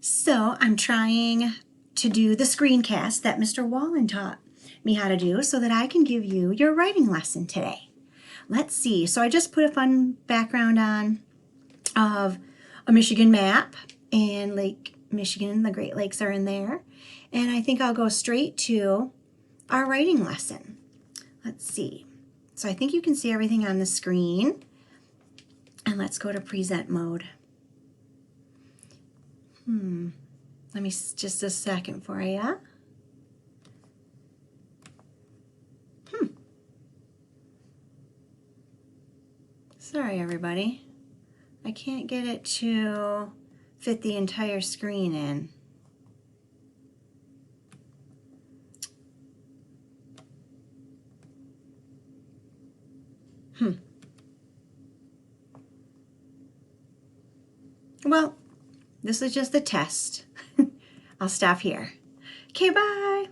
So I'm trying to do the screencast that Mr. Wallen taught me how to do so that I can give you your writing lesson today. Let's see. So I just put a fun background on of a Michigan map, and Lake Michigan, the Great Lakes are in there. And I think I'll go straight to our writing lesson. Let's see. So I think you can see everything on the screen. And let's go to present mode. Let me just a second for you. Sorry, everybody. I can't get it to fit the entire screen in. Well, this is just a test. I'll stop here. Okay, bye.